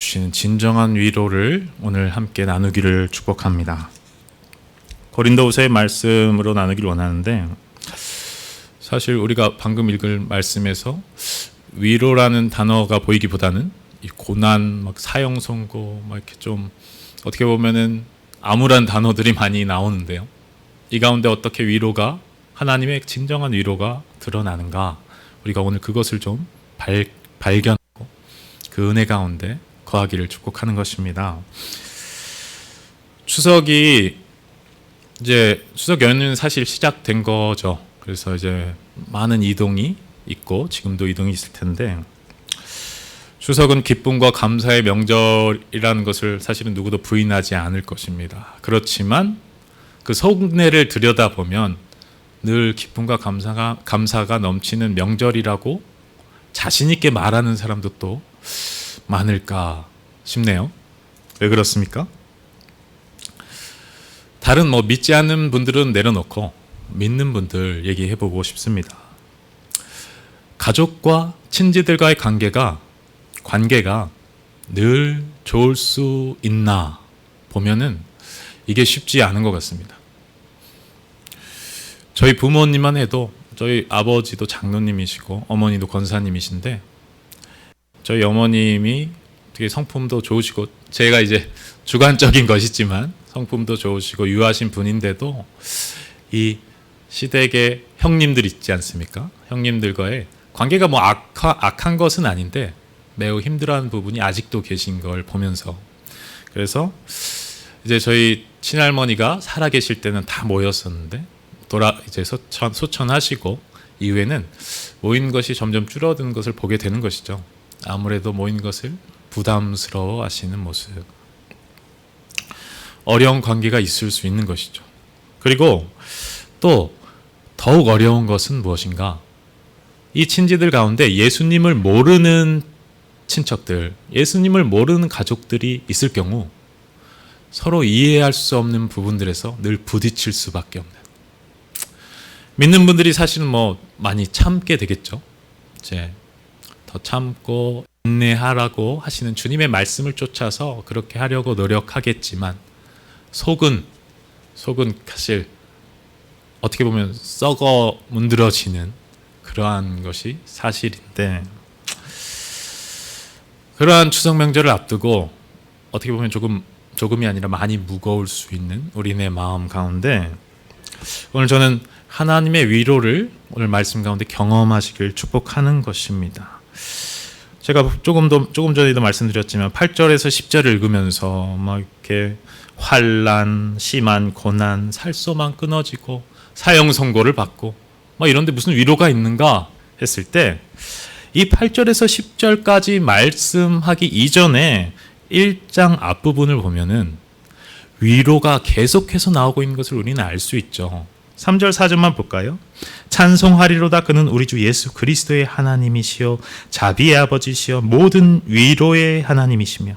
주시는 진정한 위로를 오늘 함께 나누기를 축복합니다. 고린도후서의 말씀으로 나누기를 원하는데, 사실 우리가 방금 읽을 말씀에서 위로라는 단어가 보이기보다는 이 고난, 막 사형 선고, 막 이렇게 좀 어떻게 보면은 암울한 단어들이 많이 나오는데요. 이 가운데 어떻게 위로가, 하나님의 진정한 위로가 드러나는가? 우리가 오늘 그것을 좀 발견하고 그 은혜 가운데 거하기를 축복하는 것입니다. 추석이 이제 추석 연휴는 사실 시작된 거죠. 그래서 이제 많은 이동이 있고 지금도 이동이 있을 텐데, 추석은 기쁨과 감사의 명절이라는 것을 사실은 누구도 부인하지 않을 것입니다. 그렇지만 그 속내를 들여다보면 늘 기쁨과 감사가 넘치는 명절이라고 자신 있게 말하는 사람도 또 많을까 싶네요. 왜 그렇습니까? 다른 믿지 않는 분들은 내려놓고 믿는 분들 얘기해보고 싶습니다. 가족과 친지들과의 관계가 늘 좋을 수 있나 보면은 이게 쉽지 않은 것 같습니다. 저희 부모님만 해도, 저희 아버지도 장로님이시고 어머니도 권사님이신데, 저희 어머님이 되게 성품도 좋으시고, 제가 이제 주관적인 것이지만 성품도 좋으시고 유하신 분인데도 이 시댁의 형님들 있지 않습니까? 형님들과의 관계가 악한 것은 아닌데 매우 힘들어하는 부분이 아직도 계신 걸 보면서, 그래서 이제 저희 친할머니가 살아계실 때는 다 모였었는데 이제 소천하시고 이후에는 모인 것이 점점 줄어드는 것을 보게 되는 것이죠. 아무래도 모인 것을 부담스러워 하시는 모습, 어려운 관계가 있을 수 있는 것이죠. 그리고 또 더욱 어려운 것은 무엇인가? 이 친지들 가운데 예수님을 모르는 친척들, 예수님을 모르는 가족들이 있을 경우 서로 이해할 수 없는 부분들에서 늘 부딪힐 수밖에 없는, 믿는 분들이 사실은 많이 참게 되겠죠. 이제 더 참고 인내하라고 하시는 주님의 말씀을 쫓아서 그렇게 하려고 노력하겠지만 속은 사실 어떻게 보면 썩어 문드러지는 그러한 것이 사실인데, 그러한 추석 명절을 앞두고 어떻게 보면 조금이 아니라 많이 무거울 수 있는 우리네 마음 가운데, 오늘 저는 하나님의 위로를 오늘 말씀 가운데 경험하시길 축복하는 것입니다. 제가 조금 전에도 말씀드렸지만 8절에서 10절을 읽으면서 막 이렇게 환난, 심한 고난, 살소만 끊어지고 사형 선고를 받고 이런데 무슨 위로가 있는가 했을 때, 이 8절에서 10절까지 말씀하기 이전에 1장 앞부분을 보면은 위로가 계속해서 나오고 있는 것을 우리는 알 수 있죠. 3절 4절만 볼까요? 찬송하리로다, 그는 우리 주 예수 그리스도의 하나님이시요 자비의 아버지시요 모든 위로의 하나님이시며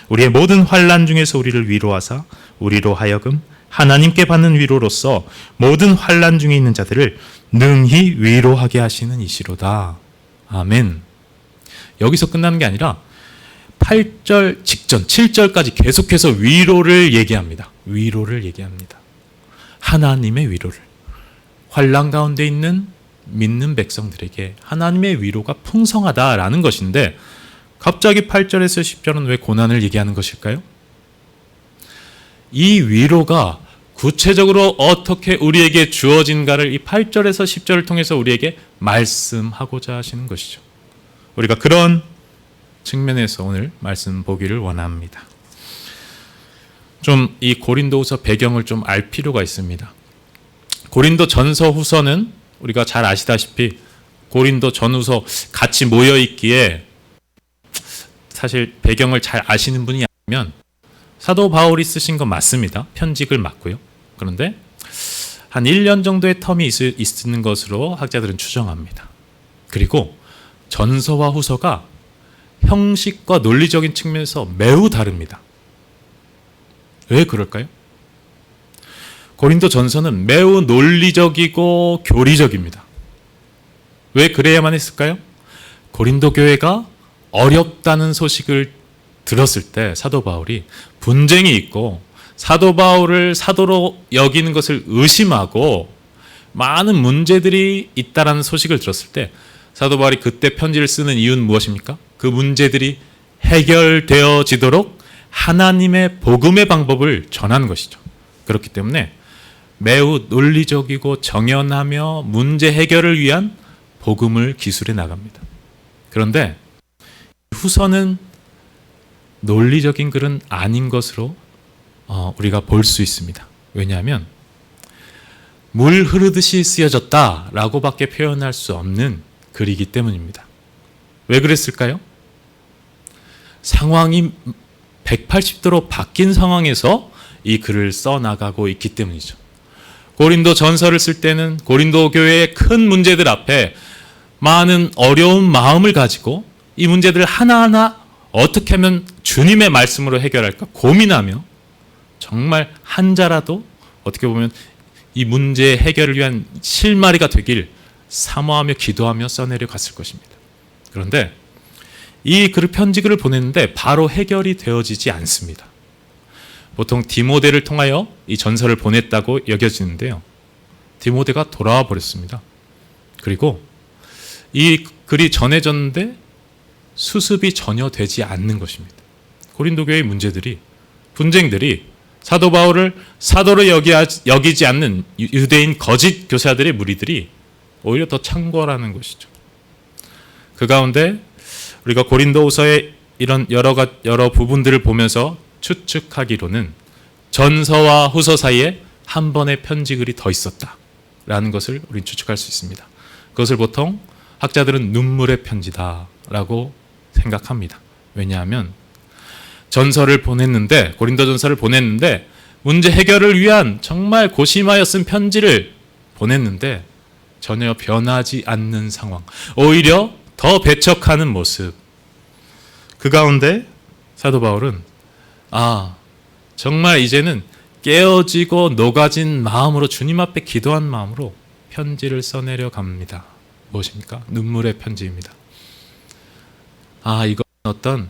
우리의 모든 환난 중에서 우리를 위로하사 우리로 하여금 하나님께 받는 위로로서 모든 환난 중에 있는 자들을 능히 위로하게 하시는 이시로다. 아멘. 여기서 끝나는 게 아니라 8절 직전 7절까지 계속해서 위로를 얘기합니다. 위로를 얘기합니다. 하나님의 위로를, 환난 가운데 있는 믿는 백성들에게 하나님의 위로가 풍성하다라는 것인데, 갑자기 8절에서 10절은 왜 고난을 얘기하는 것일까요? 이 위로가 구체적으로 어떻게 우리에게 주어진가를 이 8절에서 10절을 통해서 우리에게 말씀하고자 하시는 것이죠. 우리가 그런 측면에서 오늘 말씀 보기를 원합니다. 좀 이 고린도후서 배경을 좀 알 필요가 있습니다. 고린도 전서 후서는 우리가 잘 아시다시피 고린도 전후서 같이 모여 있기에 사실 배경을 잘 아시는 분이 아니면 사도 바울이 쓰신 건 맞습니다. 편집을 맞고요. 그런데 한 1년 정도의 텀이 있는 것으로 학자들은 추정합니다. 그리고 전서와 후서가 형식과 논리적인 측면에서 매우 다릅니다. 왜 그럴까요? 고린도 전서는 매우 논리적이고 교리적입니다. 왜 그래야만 했을까요? 고린도 교회가 어렵다는 소식을 들었을 때 사도 바울이 분쟁이 있고 사도 바울을 사도로 여기는 것을 의심하고 많은 문제들이 있다라는 소식을 들었을 때 사도 바울이 그때 편지를 쓰는 이유는 무엇입니까? 그 문제들이 해결되어지도록 하나님의 복음의 방법을 전하는 것이죠. 그렇기 때문에 매우 논리적이고 정연하며 문제 해결을 위한 복음을 기술해 나갑니다. 그런데 후서는 논리적인 글은 아닌 것으로 우리가 볼 수 있습니다. 왜냐하면 물 흐르듯이 쓰여졌다라고 밖에 표현할 수 없는 글이기 때문입니다. 왜 그랬을까요? 상황이 180도로 바뀐 상황에서 이 글을 써나가고 있기 때문이죠. 고린도 전서를 쓸 때는 고린도 교회의 큰 문제들 앞에 많은 어려운 마음을 가지고 이 문제들을 하나하나 어떻게 하면 주님의 말씀으로 해결할까 고민하며 정말 한자라도 어떻게 보면 이 문제 해결을 위한 실마리가 되길 사모하며 기도하며 써내려 갔을 것입니다. 그런데 이 편지글을 보냈는데 바로 해결이 되어지지 않습니다. 보통 디모데를 통하여 이 전서를 보냈다고 여겨지는데요. 디모데가 돌아와 버렸습니다. 그리고 이 글이 전해졌는데 수습이 전혀 되지 않는 것입니다. 고린도 교회의 문제들이, 분쟁들이 사도 바울을 사도로 여기지 않는 유대인 거짓 교사들의 무리들이 오히려 더 창궐하는 것이죠. 그 가운데 우리가 고린도후서의 이런 여러 부분들을 보면서 추측하기로는 전서와 후서 사이에 한 번의 편지글이 더 있었다라는 것을 우리는 추측할 수 있습니다. 그것을 보통 학자들은 눈물의 편지다라고 생각합니다. 왜냐하면 전서를 보냈는데, 고린도 전서를 보냈는데 문제 해결을 위한 정말 고심하여 쓴 편지를 보냈는데 전혀 변하지 않는 상황, 오히려 더 배척하는 모습. 그 가운데 사도 바울은 정말 이제는 깨어지고 녹아진 마음으로 주님 앞에 기도한 마음으로 편지를 써내려 갑니다. 무엇입니까? 눈물의 편지입니다. 이건 어떤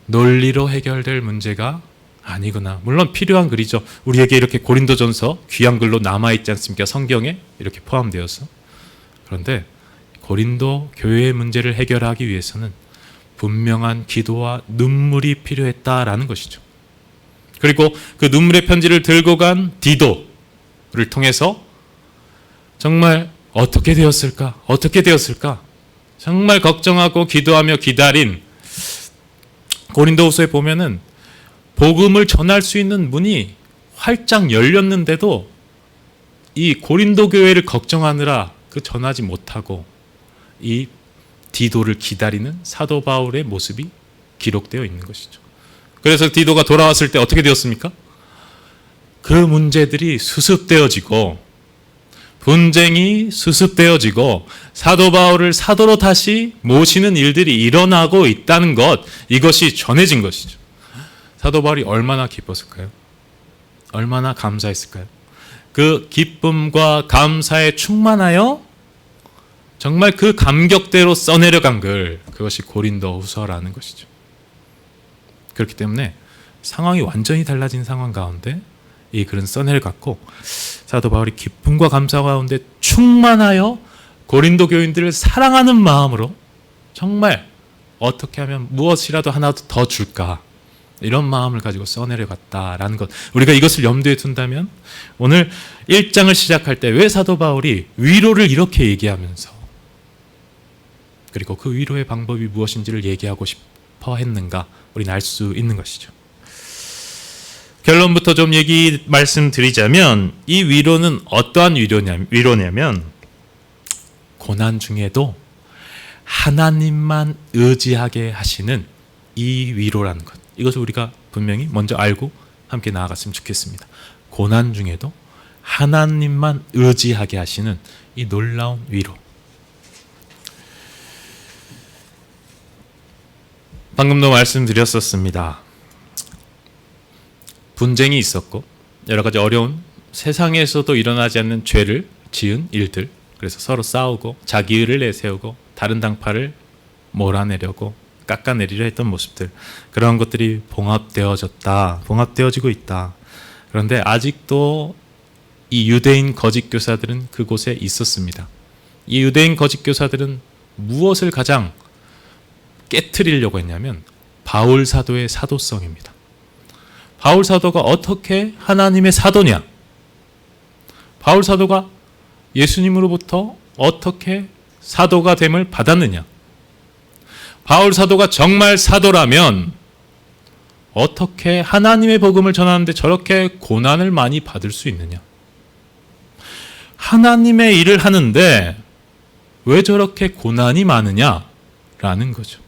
논리로 해결될 문제가 아니구나. 물론 필요한 글이죠. 우리에게 이렇게 고린도전서 귀한 글로 남아있지 않습니까? 성경에 이렇게 포함되어서. 그런데 고린도 교회의 문제를 해결하기 위해서는 분명한 기도와 눈물이 필요했다라는 것이죠. 그리고 그 눈물의 편지를 들고 간 디도를 통해서 정말 어떻게 되었을까? 정말 걱정하고 기도하며 기다린 고린도후서에 보면은 복음을 전할 수 있는 문이 활짝 열렸는데도 이 고린도 교회를 걱정하느라 전하지 못하고 이 디도를 기다리는 사도 바울의 모습이 기록되어 있는 것이죠. 그래서 디도가 돌아왔을 때 어떻게 되었습니까? 그 문제들이 수습되어지고 분쟁이 수습되어지고 사도 바울을 사도로 다시 모시는 일들이 일어나고 있다는 것, 이것이 전해진 것이죠. 사도 바울이 얼마나 기뻤을까요? 얼마나 감사했을까요? 그 기쁨과 감사에 충만하여 정말 그 감격대로 써내려간 글, 그것이 고린도후서라는 것이죠. 그렇기 때문에 상황이 완전히 달라진 상황 가운데 이 글은 써내려갔고 사도 바울이 기쁨과 감사 가운데 충만하여 고린도 교인들을 사랑하는 마음으로 정말 어떻게 하면 무엇이라도 하나 더 줄까, 이런 마음을 가지고 써내려갔다라는 것, 우리가 이것을 염두에 둔다면 오늘 1장을 시작할 때 왜 사도 바울이 위로를 이렇게 얘기하면서 그리고 그 위로의 방법이 무엇인지를 얘기하고 싶어 했는가, 우리는 알 수 있는 것이죠. 결론부터 좀 말씀드리자면 이 위로는 어떠한 위로냐면 고난 중에도 하나님만 의지하게 하시는 이 위로라는 것, 이것을 우리가 분명히 먼저 알고 함께 나아갔으면 좋겠습니다. 고난 중에도 하나님만 의지하게 하시는 이 놀라운 위로. 방금도 말씀드렸었습니다. 분쟁이 있었고 여러 가지 어려운, 세상에서도 일어나지 않는 죄를 지은 일들, 그래서 서로 싸우고 자기 의를 내세우고 다른 당파를 몰아내려고 깎아내리려 했던 모습들, 그런 것들이 봉합되어지고 있다. 그런데 아직도 이 유대인 거짓 교사들은 그곳에 있었습니다. 이 유대인 거짓 교사들은 무엇을 가장 깨트리려고 했냐면 바울 사도의 사도성입니다. 바울 사도가 어떻게 하나님의 사도냐? 바울 사도가 예수님으로부터 어떻게 사도가 됨을 받았느냐? 바울 사도가 정말 사도라면 어떻게 하나님의 복음을 전하는데 저렇게 고난을 많이 받을 수 있느냐? 하나님의 일을 하는데 왜 저렇게 고난이 많으냐라는 거죠.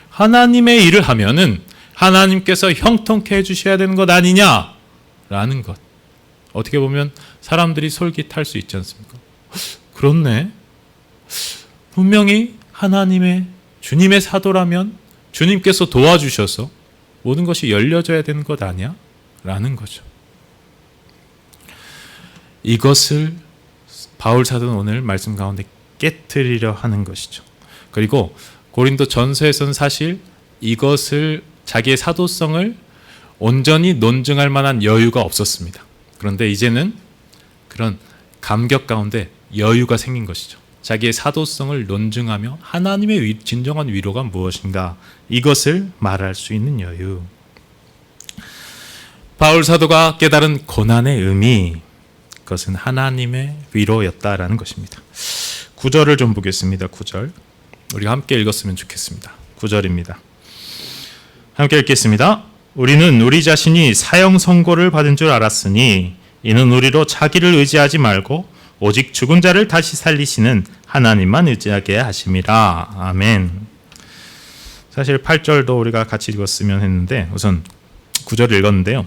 하나님의 일을 하면은 하나님께서 형통케 해주셔야 되는 것 아니냐라는 것. 어떻게 보면 사람들이 솔깃할 수 있지 않습니까? 그렇네. 분명히 주님의 사도라면 주님께서 도와주셔서 모든 것이 열려져야 되는 것 아니야? 라는 거죠. 이것을 바울 사도는 오늘 말씀 가운데 깨트리려 하는 것이죠. 그리고 고린도 전서에서는 사실 이것을 자기의 사도성을 온전히 논증할 만한 여유가 없었습니다. 그런데 이제는 그런 감격 가운데 여유가 생긴 것이죠. 자기의 사도성을 논증하며 하나님의 진정한 위로가 무엇인가, 이것을 말할 수 있는 여유. 바울 사도가 깨달은 고난의 의미, 그것은 하나님의 위로였다라는 것입니다. 9절을 좀 보겠습니다. 9절. 우리가 함께 읽었으면 좋겠습니다. 9절입니다. 함께 읽겠습니다. 우리는 우리 자신이 사형 선고를 받은 줄 알았으니 이는 우리로 자기를 의지하지 말고 오직 죽은 자를 다시 살리시는 하나님만 의지하게 하심이라. 아멘. 사실 8절도 우리가 같이 읽었으면 했는데 우선 9절을 읽었는데요.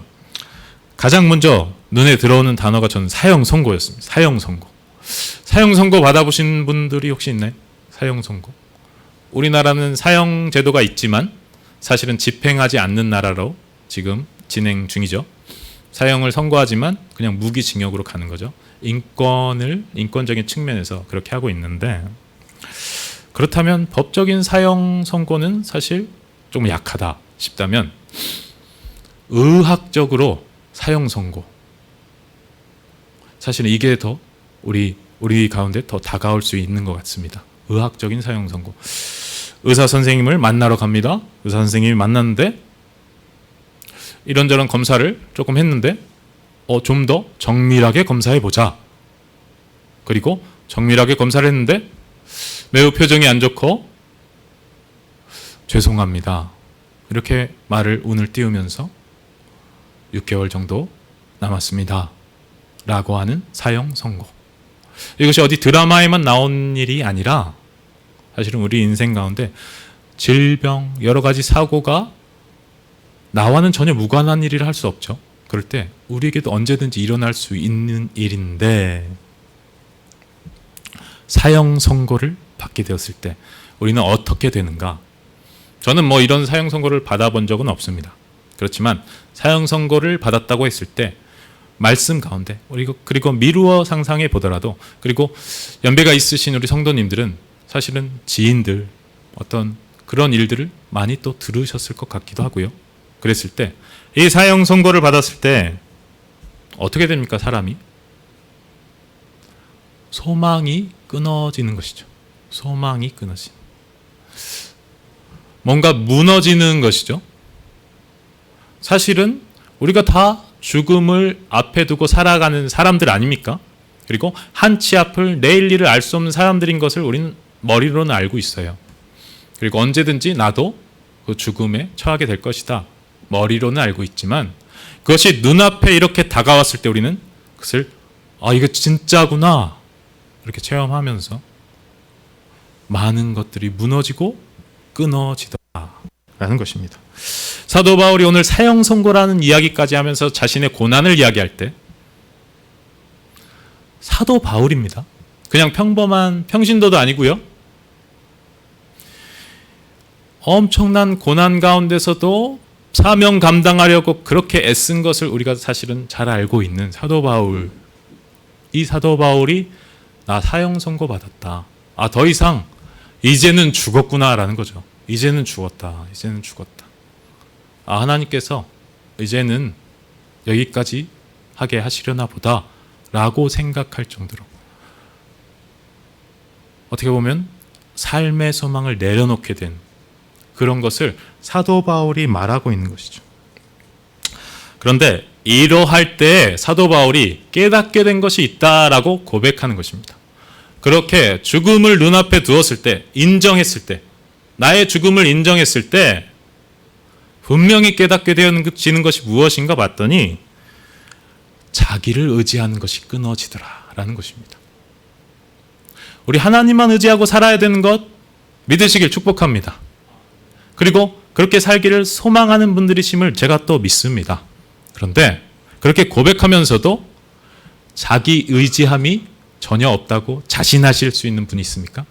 가장 먼저 눈에 들어오는 단어가 저는 사형 선고였습니다. 사형 선고. 사형 선고 받아보신 분들이 혹시 있나요? 사형 선고. 우리나라는 사형 제도가 있지만 사실은 집행하지 않는 나라로 지금 진행 중이죠. 사형을 선고하지만 그냥 무기징역으로 가는 거죠. 인권적인 측면에서 그렇게 하고 있는데, 그렇다면 법적인 사형 선고는 사실 좀 약하다 싶다면 의학적으로 사형 선고, 사실은 이게 더 우리 가운데 더 다가올 수 있는 것 같습니다. 의학적인 사형 선고. 의사 선생님을 만나러 갑니다. 의사 선생님이 만났는데 이런저런 검사를 조금 했는데 좀 더 정밀하게 검사해 보자. 그리고 정밀하게 검사를 했는데 매우 표정이 안 좋고 죄송합니다. 이렇게 말을 운을 띄우면서 6개월 정도 남았습니다. 라고 하는 사형 선고. 이것이 어디 드라마에만 나온 일이 아니라 사실은 우리 인생 가운데 질병, 여러 가지 사고가 나와는 전혀 무관한 일이라 할 수 없죠. 그럴 때 우리에게도 언제든지 일어날 수 있는 일인데, 사형 선고를 받게 되었을 때 우리는 어떻게 되는가? 저는 이런 사형 선고를 받아본 적은 없습니다. 그렇지만 사형 선고를 받았다고 했을 때 말씀 가운데, 그리고 미루어 상상해 보더라도, 그리고 연배가 있으신 우리 성도님들은 사실은 지인들 어떤 그런 일들을 많이 또 들으셨을 것 같기도 하고요. 그랬을 때 이 사형 선고를 받았을 때 어떻게 됩니까? 사람이 소망이 끊어지는 것이죠. 소망이 끊어지는, 뭔가 무너지는 것이죠. 사실은 우리가 다 죽음을 앞에 두고 살아가는 사람들 아닙니까? 그리고 한치 앞을 내일 일을 알 수 없는 사람들인 것을 우리는 머리로는 알고 있어요. 그리고 언제든지 나도 그 죽음에 처하게 될 것이다, 머리로는 알고 있지만, 그것이 눈앞에 이렇게 다가왔을 때 우리는 그것을 이거 진짜구나 이렇게 체험하면서 많은 것들이 무너지고 끊어지더라라는 것입니다. 사도 바울이 오늘 사형 선고라는 이야기까지 하면서 자신의 고난을 이야기할 때, 사도 바울입니다. 그냥 평범한 평신도도 아니고요. 엄청난 고난 가운데서도 사명 감당하려고 그렇게 애쓴 것을 우리가 사실은 잘 알고 있는 사도 바울. 이 사도 바울이 나 사형 선고 받았다. 더 이상 이제는 죽었구나라는 거죠. 이제는 죽었다. 이제는 죽었다. 하나님께서 이제는 여기까지 하게 하시려나 보다 라고 생각할 정도로 어떻게 보면 삶의 소망을 내려놓게 된 그런 것을 사도 바울이 말하고 있는 것이죠. 그런데 이러할 때 사도 바울이 깨닫게 된 것이 있다라고 고백하는 것입니다. 그렇게 죽음을 눈앞에 두었을 때, 인정했을 때, 나의 죽음을 인정했을 때 분명히 깨닫게 되어지는 것이 무엇인가 봤더니 자기를 의지하는 것이 끊어지더라라는 것입니다. 우리 하나님만 의지하고 살아야 되는 것 믿으시길 축복합니다. 그리고 그렇게 살기를 소망하는 분들이심을 제가 또 믿습니다. 그런데 그렇게 고백하면서도 자기 의지함이 전혀 없다고 자신하실 수 있는 분이 있습니까?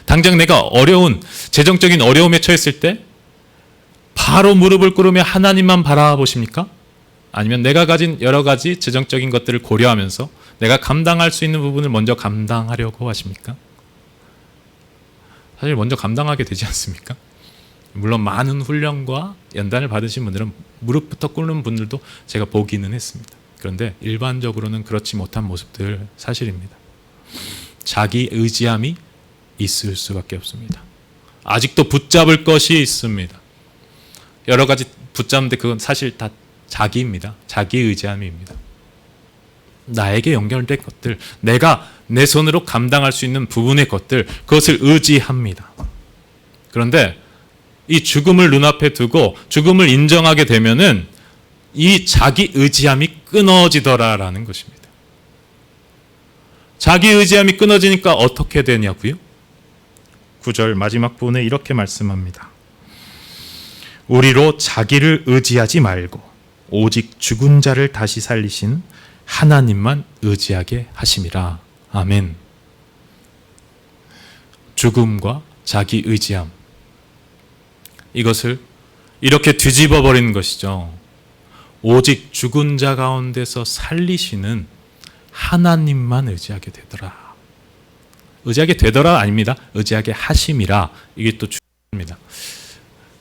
당장 내가 어려운 재정적인 어려움에 처했을 때 바로 무릎을 꿇으며 하나님만 바라보십니까? 아니면 내가 가진 여러 가지 재정적인 것들을 고려하면서 내가 감당할 수 있는 부분을 먼저 감당하려고 하십니까? 사실 먼저 감당하게 되지 않습니까? 물론 많은 훈련과 연단을 받으신 분들은 무릎부터 꿇는 분들도 제가 보기는 했습니다. 그런데 일반적으로는 그렇지 못한 모습들 사실입니다. 자기 의지함이 있을 수밖에 없습니다. 아직도 붙잡을 것이 있습니다. 여러 가지 붙잡는데 그건 사실 다 자기입니다. 자기 의지함입니다. 나에게 연결된 것들, 내가 내 손으로 감당할 수 있는 부분의 것들, 그것을 의지합니다. 그런데 이 죽음을 눈앞에 두고 죽음을 인정하게 되면은 이 자기 의지함이 끊어지더라라는 것입니다. 자기 의지함이 끊어지니까 어떻게 되냐고요? 9절 마지막 부분에 이렇게 말씀합니다. 우리로 자기를 의지하지 말고 오직 죽은 자를 다시 살리신 하나님만 의지하게 하심이라. 아멘. 죽음과 자기 의지함, 이것을 이렇게 뒤집어 버리는 것이죠. 오직 죽은 자 가운데서 살리시는 하나님만 의지하게 되더라. 의지하게 되더라 아닙니다. 의지하게 하심이라. 이게 또 중요합니다.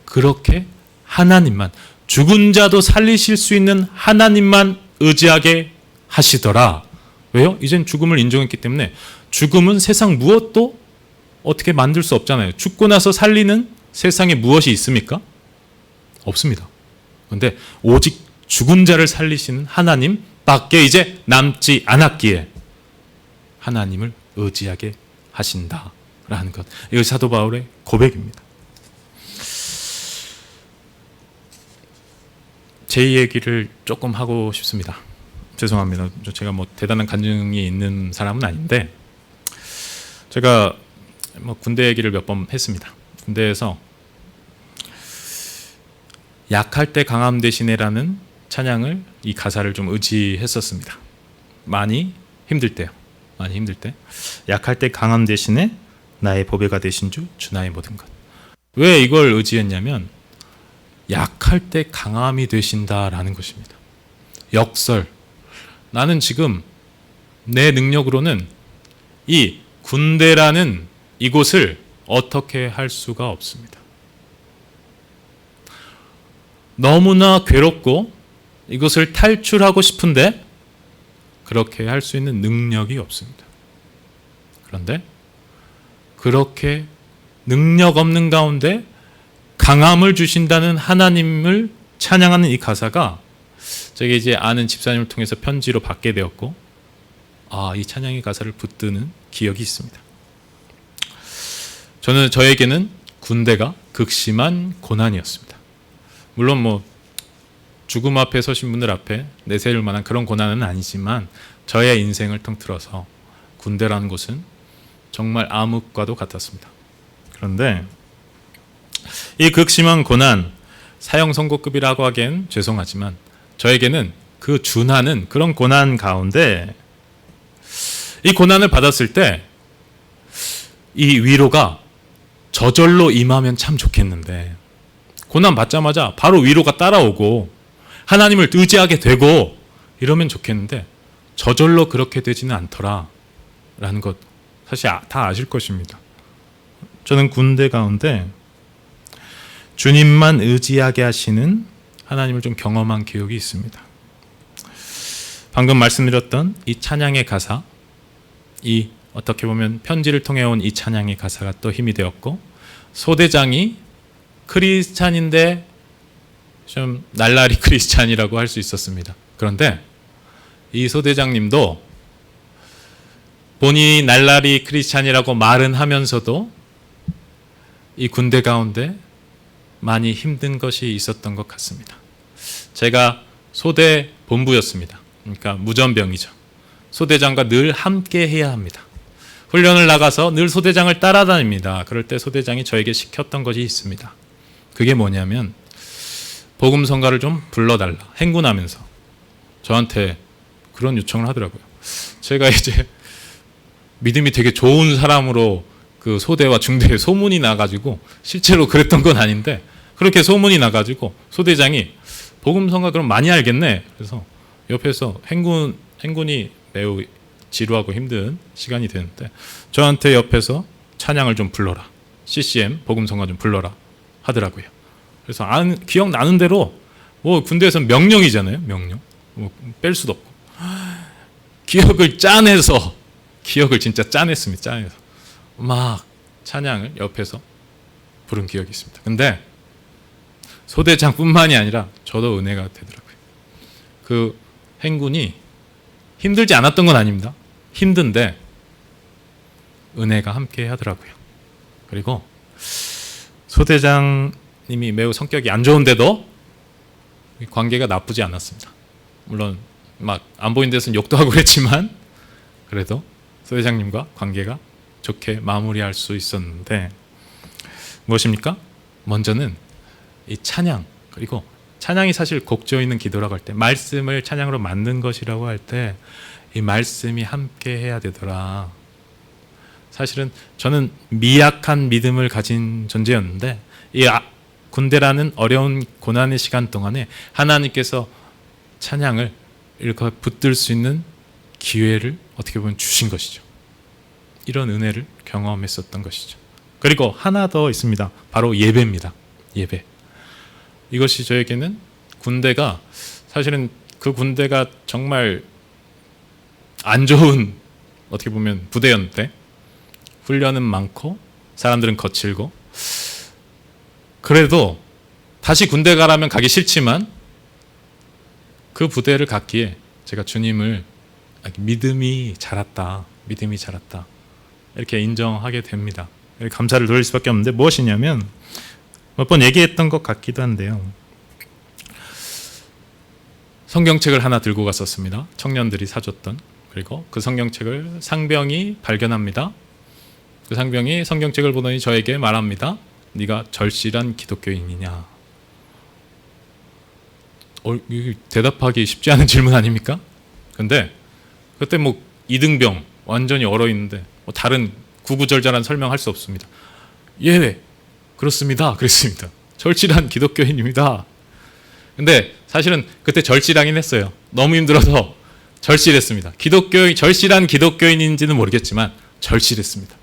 그렇게 하나님만, 죽은 자도 살리실 수 있는 하나님만 의지하게 하시더라. 왜요? 이젠 죽음을 인정했기 때문에 죽음은 세상 무엇도 어떻게 만들 수 없잖아요. 죽고 나서 살리는 세상에 무엇이 있습니까? 없습니다. 그런데 오직 죽은 자를 살리시는 하나님 밖에 이제 남지 않았기에 하나님을 의지하게 하신다라는 것. 이것이 사도 바울의 고백입니다. 제 얘기를 조금 하고 싶습니다. 죄송합니다. 제가 뭐 대단한 간증이 있는 사람은 아닌데 제가 뭐 군대 얘기를 몇 번 했습니다. 군대에서 약할 때 강함 대신에라는 찬양을, 이 가사를 좀 의지했었습니다. 많이 힘들 때요. 많이 힘들 때. 약할 때 강함 대신에 나의 보배가 되신 주 나의 모든 것. 왜 이걸 의지했냐면 약할 때 강함이 되신다라는 것입니다. 역설. 나는 지금 내 능력으로는 이 군대라는 이곳을 어떻게 할 수가 없습니다. 너무나 괴롭고 이것을 탈출하고 싶은데 그렇게 할 수 있는 능력이 없습니다. 그런데 그렇게 능력 없는 가운데 강함을 주신다는 하나님을 찬양하는 이 가사가 제가 이제 아는 집사님을 통해서 편지로 받게 되었고, 이 찬양의 가사를 붙드는 기억이 있습니다. 저에게는 군대가 극심한 고난이었습니다. 물론 뭐 죽음 앞에 서신 분들 앞에 내세울 만한 그런 고난은 아니지만 저의 인생을 통틀어서 군대라는 곳은 정말 암흑과도 같았습니다. 그런데 이 극심한 고난, 사형 선고급이라고 하기엔 죄송하지만 저에게는 그 준하는 그런 고난 가운데 이 고난을 받았을 때 이 위로가 저절로 임하면 참 좋겠는데 고난 받자마자 바로 위로가 따라오고 하나님을 의지하게 되고 이러면 좋겠는데 저절로 그렇게 되지는 않더라 라는 것 사실 다 아실 것입니다. 저는 군대 가운데 주님만 의지하게 하시는 하나님을 좀 경험한 기억이 있습니다. 방금 말씀드렸던 이 찬양의 가사, 이 어떻게 보면 편지를 통해 온 이 찬양의 가사가 또 힘이 되었고, 소대장이 크리스찬인데 좀 날라리 크리스찬이라고 할 수 있었습니다. 그런데 이 소대장님도 본인이 날라리 크리스찬이라고 말은 하면서도 이 군대 가운데 많이 힘든 것이 있었던 것 같습니다. 제가 소대 본부였습니다. 그러니까 무전병이죠. 소대장과 늘 함께 해야 합니다. 훈련을 나가서 늘 소대장을 따라다닙니다. 그럴 때 소대장이 저에게 시켰던 것이 있습니다. 그게 뭐냐면 복음성가를 좀 불러달라, 행군하면서 저한테 그런 요청을 하더라고요. 제가 이제 믿음이 되게 좋은 사람으로 그 소대와 중대에 소문이 나가지고, 실제로 그랬던 건 아닌데 그렇게 소문이 나가지고 소대장이 복음성가 그럼 많이 알겠네. 그래서 옆에서 행군이 매우 지루하고 힘든 시간이 되는데 저한테 옆에서 찬양을 좀 불러라, CCM 복음성가 좀 불러라 하더라고요. 그래서 기억나는 대로, 뭐 군대에서는 명령이잖아요. 명령. 뭐 뺄 수도 없고. 기억을 진짜 짜냈습니다. 짜내서 막 찬양을 옆에서 부른 기억이 있습니다. 근데 소대장뿐만이 아니라 저도 은혜가 되더라고요. 그 행군이 힘들지 않았던 건 아닙니다. 힘든데 은혜가 함께 하더라고요. 그리고 소대장님이 매우 성격이 안 좋은데도 관계가 나쁘지 않았습니다. 물론 막 안 보이는 데서는 욕도 하고 그랬지만 그래도 소대장님과 관계가 좋게 마무리할 수 있었는데, 무엇입니까? 먼저는 이 찬양, 그리고 찬양이 사실 곡조 있는 기도라고 할 때, 말씀을 찬양으로 만든 것이라고 할 때 이 말씀이 함께 해야 되더라. 사실은 저는 미약한 믿음을 가진 존재였는데 이 군대라는 어려운 고난의 시간 동안에 하나님께서 찬양을 이렇게 붙들 수 있는 기회를 어떻게 보면 주신 것이죠. 이런 은혜를 경험했었던 것이죠. 그리고 하나 더 있습니다. 바로 예배입니다. 예배. 이것이 저에게는 군대가, 사실은 그 군대가 정말 안 좋은, 어떻게 보면 부대였는데 훈련은 많고 사람들은 거칠고, 그래도 다시 군대 가라면 가기 싫지만 그 부대를 갔기에 제가 주님을 믿음이 자랐다 이렇게 인정하게 됩니다. 감사를 돌릴 수밖에 없는데, 무엇이냐면 몇 번 얘기했던 것 같기도 한데요. 성경책을 하나 들고 갔었습니다. 청년들이 사줬던. 그리고 그 성경책을 상병이 발견합니다. 그 상병이 성경책을 보더니 저에게 말합니다. 네가 절실한 기독교인이냐? 대답하기 쉽지 않은 질문 아닙니까? 근데 그때 뭐 이등병 완전히 얼어 있는데 뭐 다른 구구절절한 설명할 수 없습니다. 예, 그렇습니다. 그랬습니다. 절실한 기독교인입니다. 근데 사실은 그때 절실하긴 했어요. 너무 힘들어서 절실했습니다. 절실한 기독교인인지는 모르겠지만 절실했습니다.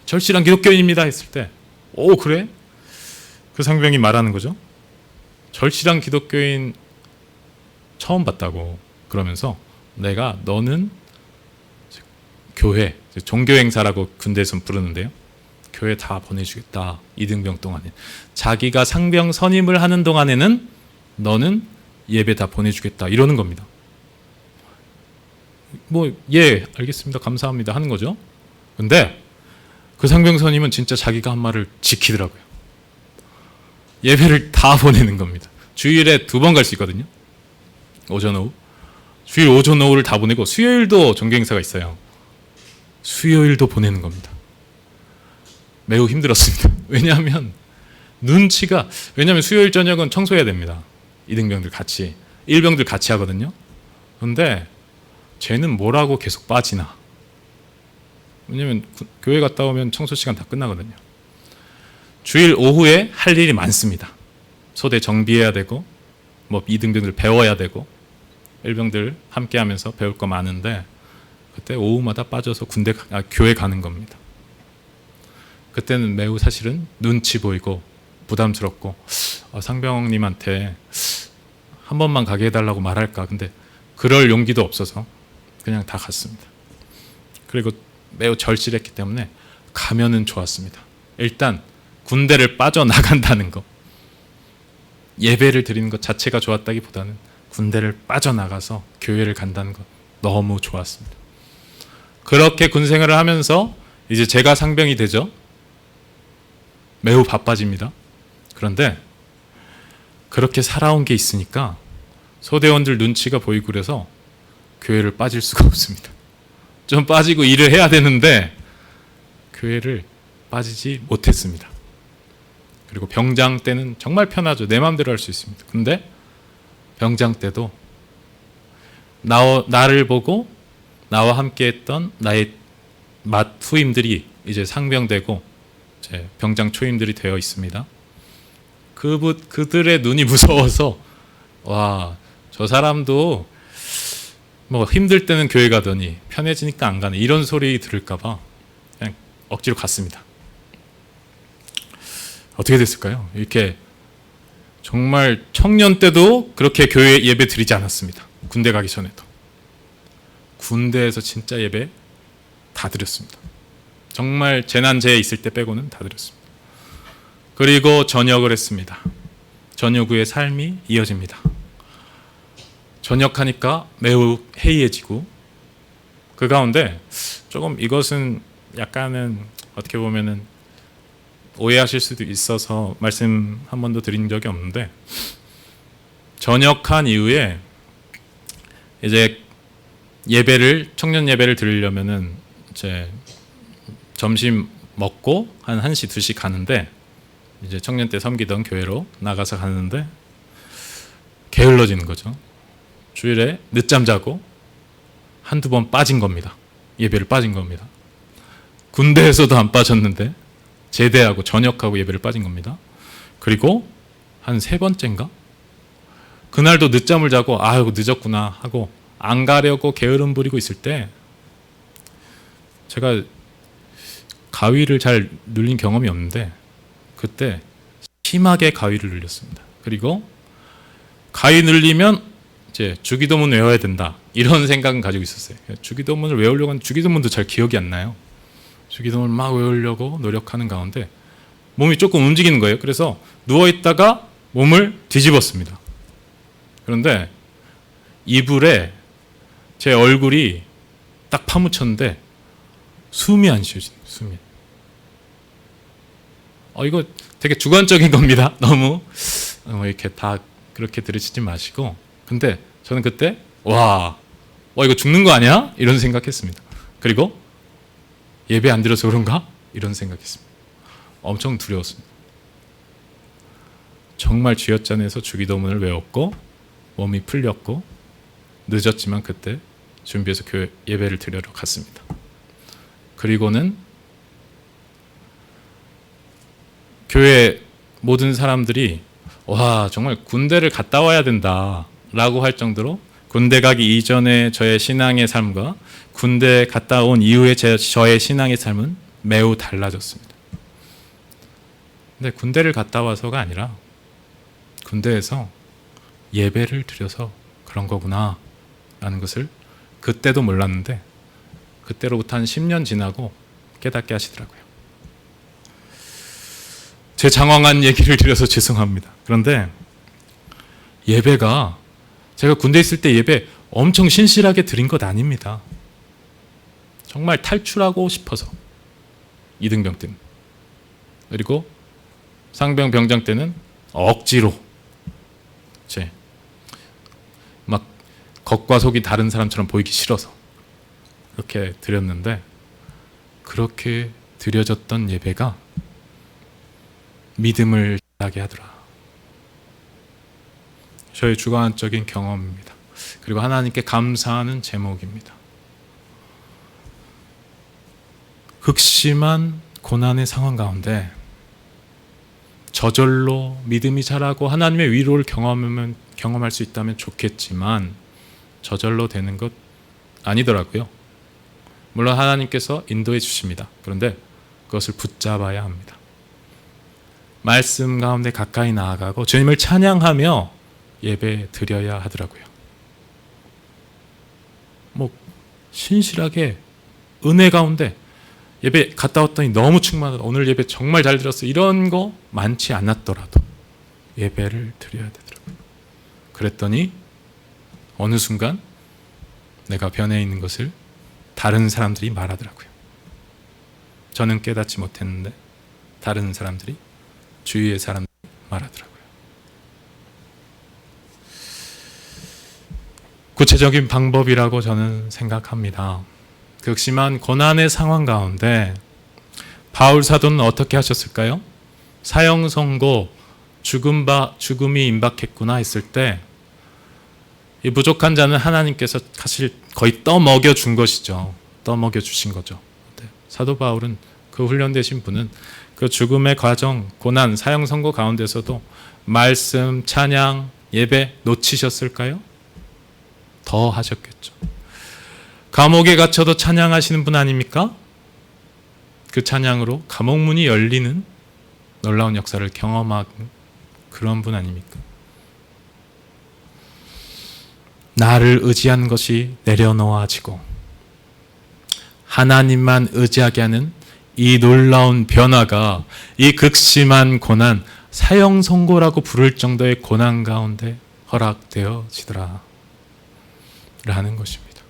절실한 기독교인입니다 했을 때, 오, 그래? 그 상병이 말하는 거죠. 절실한 기독교인 처음 봤다고. 그러면서 너는 교회, 종교행사라고 군대에서는 부르는데요. 교회 다 보내주겠다. 이등병 동안에. 자기가 상병 선임을 하는 동안에는 너는 예배 다 보내주겠다. 이러는 겁니다. 뭐, 예, 알겠습니다. 감사합니다. 하는 거죠. 근데 그 상병 선임은 진짜 자기가 한 말을 지키더라고요. 예배를 다 보내는 겁니다. 주일에 2번 갈 수 있거든요. 오전, 오후. 주일 오전, 오후를 다 보내고 수요일도 종교행사가 있어요. 수요일도 보내는 겁니다. 매우 힘들었습니다. 왜냐하면 수요일 저녁은 청소해야 됩니다. 이등병들 같이. 일병들 같이 하거든요. 그런데 쟤는 뭐라고 계속 빠지나. 왜냐면 교회 갔다 오면 청소 시간 다 끝나거든요. 주일 오후에 할 일이 많습니다. 소대 정비해야 되고, 뭐 이등병들 배워야 되고, 일병들 함께 하면서 배울 거 많은데, 그때 오후마다 빠져서 교회 가는 겁니다. 그때는 매우 사실은 눈치 보이고 부담스럽고 상병님한테 한 번만 가게 해달라고 말할까. 근데 그럴 용기도 없어서 그냥 다 갔습니다. 그리고 매우 절실했기 때문에 가면은 좋았습니다. 일단 군대를 빠져나간다는 거, 예배를 드리는 것 자체가 좋았다기보다는 군대를 빠져나가서 교회를 간다는 것 너무 좋았습니다. 그렇게 군생활을 하면서 이제 제가 상병이 되죠. 매우 바빠집니다. 그런데 그렇게 살아온 게 있으니까 소대원들 눈치가 보이고 그래서 교회를 빠질 수가 없습니다. 좀 빠지고 일을 해야 되는데 교회를 빠지지 못했습니다. 그리고 병장 때는 정말 편하죠. 내 마음대로 할 수 있습니다. 근데 병장 때도 나를 보고 나와 함께 했던 나의 맏 후임들이 이제 상병되고 이제 병장 초임들이 되어 있습니다. 그들의 눈이 무서워서 와, 저 사람도 뭐 힘들 때는 교회 가더니 편해지니까 안 가네, 이런 소리 들을까 봐 그냥 억지로 갔습니다. 어떻게 됐을까요? 이렇게 정말 청년 때도 그렇게 교회 예배 드리지 않았습니다. 군대 가기 전에도. 군대에서 진짜 예배 다 드렸습니다. 정말 재난재해 있을 때 빼고는 다 드렸습니다. 그리고 전역을 했습니다. 전역 후의 삶이 이어집니다. 전역하니까 매우 해이해지고, 그 가운데 조금 이것은 약간은 어떻게 보면은 오해하실 수도 있어서 말씀 한 번도 드린 적이 없는데, 전역한 이후에 이제 청년 예배를 드리려면은 이제 점심 먹고 한 1시, 2시 가는데, 이제 청년 때 섬기던 교회로 나가서 가는데 게을러지는 거죠. 주일에 늦잠 자고 한두 번 빠진 겁니다. 예배를 빠진 겁니다. 군대에서도 안 빠졌는데 제대하고 전역하고 예배를 빠진 겁니다. 그리고 한 3번째인가? 그날도 늦잠을 자고 아이고 늦었구나 하고 안 가려고 게으름 부리고 있을 때, 제가 가위를 잘 눌린 경험이 없는데 그때 심하게 가위를 눌렸습니다. 그리고 가위 눌리면 이제 주기도문 외워야 된다, 이런 생각은 가지고 있었어요. 주기도문을 외우려고 하는데 주기도문도 잘 기억이 안 나요. 주기도문을 막 외우려고 노력하는 가운데 몸이 조금 움직이는 거예요. 그래서 누워있다가 몸을 뒤집었습니다. 그런데 이불에 제 얼굴이 딱 파묻혔는데 숨이 안 쉬어지는 거예요. 숨이. 이거 되게 주관적인 겁니다. 너무 이렇게 다 그렇게 들으시지 마시고. 근데 저는 그때 와 이거 죽는 거 아니야? 이런 생각했습니다. 그리고 예배 안 드려서 그런가? 이런 생각했습니다. 엄청 두려웠습니다. 정말 쥐어짜내서 주기도문을 외웠고 몸이 풀렸고 늦었지만 그때 준비해서 교회 예배를 드리러 갔습니다. 그리고는 교회 모든 사람들이 와 정말 군대를 갔다 와야 된다 라고 할 정도로 군대 가기 이전에 저의 신앙의 삶과 군대 갔다 온 이후에 저의 신앙의 삶은 매우 달라졌습니다. 근데 군대를 갔다 와서가 아니라 군대에서 예배를 드려서 그런 거구나 라는 것을 그때도 몰랐는데 그때로부터 한 10년 지나고 깨닫게 하시더라고요. 제 장황한 얘기를 드려서 죄송합니다. 그런데 예배가 제가 군대 있을 때 예배 엄청 신실하게 드린 것 아닙니다. 정말 탈출하고 싶어서, 이등병 때는. 그리고 상병 병장 때는 억지로 이제 막 겉과 속이 다른 사람처럼 보이기 싫어서 그렇게 드렸는데, 그렇게 드려졌던 예배가 믿음을 자라게 하더라. 저의 주관적인 경험입니다. 그리고 하나님께 감사하는 제목입니다. 극심한 고난의 상황 가운데 저절로 믿음이 자라고 하나님의 위로를 경험할 수 있다면 좋겠지만 저절로 되는 것 아니더라고요. 물론 하나님께서 인도해 주십니다. 그런데 그것을 붙잡아야 합니다. 말씀 가운데 가까이 나아가고 주님을 찬양하며 예배 드려야 하더라고요. 신실하게 은혜 가운데 예배 갔다 왔더니 너무 충만하다, 오늘 예배 정말 잘 들었어, 이런 거 많지 않았더라도 예배를 드려야 되더라고요. 그랬더니 어느 순간 내가 변해 있는 것을 다른 사람들이 말하더라고요. 저는 깨닫지 못했는데 다른 사람들이, 주위의 사람들이 말하더라고요. 구체적인 방법이라고 저는 생각합니다. 극심한 고난의 상황 가운데 바울 사도는 어떻게 하셨을까요? 사형 선고, 죽음이 임박했구나 했을 때 이 부족한 자는 하나님께서 사실 거의 떠먹여 준 것이죠. 떠먹여 주신 거죠. 사도 바울은, 그 훈련되신 분은 그 죽음의 과정, 고난, 사형 선고 가운데서도 말씀, 찬양, 예배 놓치셨을까요? 더 하셨겠죠. 감옥에 갇혀도 찬양하시는 분 아닙니까? 그 찬양으로 감옥문이 열리는 놀라운 역사를 경험한 그런 분 아닙니까? 나를 의지한 것이 내려놓아지고 하나님만 의지하게 하는 이 놀라운 변화가 이 극심한 고난, 사형 선고라고 부를 정도의 고난 가운데 허락되어지더라 라는 것입니다.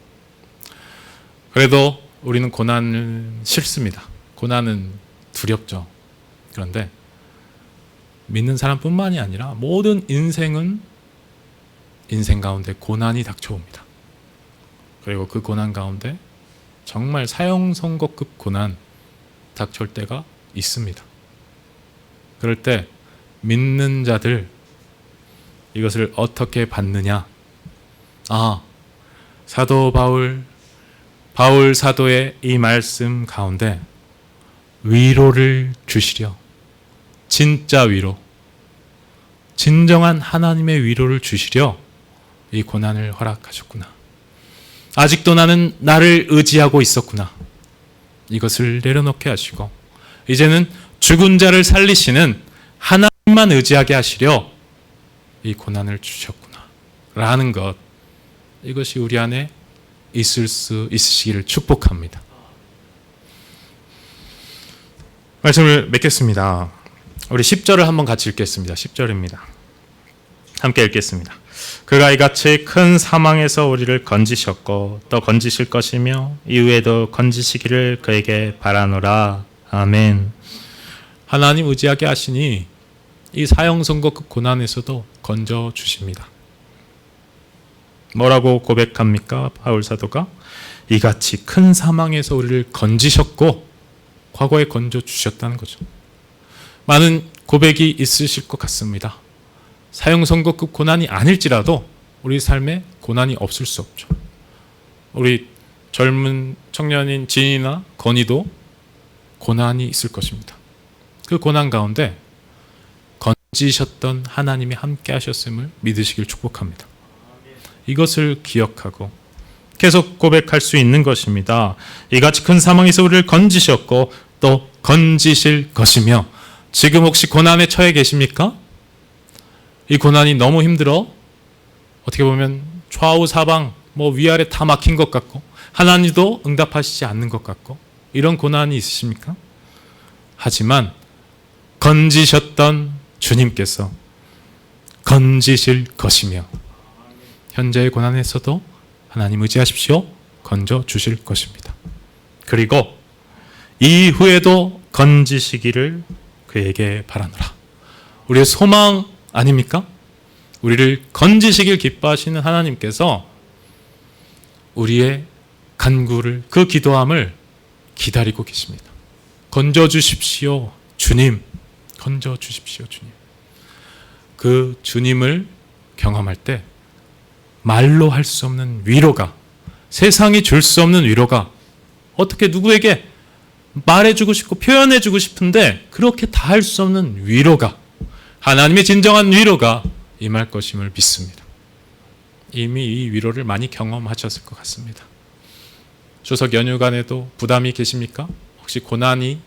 그래도 우리는 고난은 싫습니다. 고난은 두렵죠. 그런데 믿는 사람뿐만이 아니라 모든 인생 가운데 고난이 닥쳐옵니다. 그리고 그 고난 가운데 정말 사형 선고급 고난 닥쳐올 때가 있습니다. 그럴 때 믿는 자들 이것을 어떻게 받느냐? 사도 바울 사도의 이 말씀 가운데 위로를 주시려, 진짜 위로, 진정한 하나님의 위로를 주시려 이 고난을 허락하셨구나. 아직도 나는 나를 의지하고 있었구나. 이것을 내려놓게 하시고 이제는 죽은 자를 살리시는 하나님만 의지하게 하시려 이 고난을 주셨구나 라는 것, 이것이 우리 안에 있을 수 있으시기를 축복합니다. 말씀을 맺겠습니다. 우리 10절을 한번 같이 읽겠습니다. 10절입니다. 함께 읽겠습니다. 그가 이같이 큰 사망에서 우리를 건지셨고 또 건지실 것이며 이후에도 건지시기를 그에게 바라노라. 아멘. 하나님 의지하게 하시니 이 사형 선고급 고난에서도 건져 주십니다. 뭐라고 고백합니까? 바울 사도가 이같이 큰 사망에서 우리를 건지셨고 과거에 건져 주셨다는 거죠. 많은 고백이 있으실 것 같습니다. 사형 선고급 고난이 아닐지라도 우리 삶에 고난이 없을 수 없죠. 우리 젊은 청년인 진이나 건이도 고난이 있을 것입니다. 그 고난 가운데 건지셨던 하나님이 함께 하셨음을 믿으시길 축복합니다. 이것을 기억하고 계속 고백할 수 있는 것입니다. 이같이 큰 사망에서 우리를 건지셨고 또 건지실 것이며, 지금 혹시 고난에 처해 계십니까? 이 고난이 너무 힘들어 어떻게 보면 좌우 사방 위아래 다 막힌 것 같고 하나님도 응답하시지 않는 것 같고 이런 고난이 있으십니까? 하지만 건지셨던 주님께서 건지실 것이며 현재의 고난에서도 하나님 의지하십시오. 건져 주실 것입니다. 그리고 이후에도 건지시기를 그에게 바라노라. 우리의 소망 아닙니까? 우리를 건지시길 기뻐하시는 하나님께서 우리의 간구를, 그 기도함을 기다리고 계십니다. 건져 주십시오, 주님. 건져 주십시오, 주님. 그 주님을 경험할 때 말로 할 수 없는 위로가, 세상이 줄 수 없는 위로가, 어떻게 누구에게 말해주고 싶고 표현해주고 싶은데 그렇게 다 할 수 없는 위로가, 하나님의 진정한 위로가 임할 것임을 믿습니다. 이미 이 위로를 많이 경험하셨을 것 같습니다. 추석 연휴간에도 부담이 계십니까? 혹시 고난이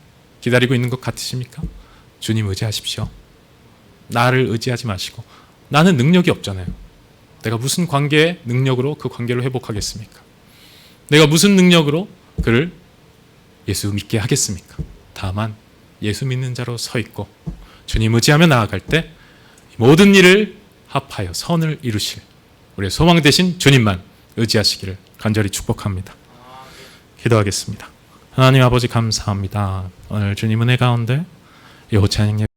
기다리고 있는 것 같으십니까? 주님 의지하십시오. 나를 의지하지 마시고. 나는 능력이 없잖아요. 내가 무슨 관계의 능력으로 그 관계를 회복하겠습니까? 내가 무슨 능력으로 그를 예수 믿게 하겠습니까? 다만 예수 믿는 자로 서 있고 주님 의지하며 나아갈 때 모든 일을 합하여 선을 이루실 우리의 소망 되신 주님만 의지하시기를 간절히 축복합니다. 기도하겠습니다. 하나님 아버지 감사합니다. 오늘 주님 은혜 가운데 이 호찬양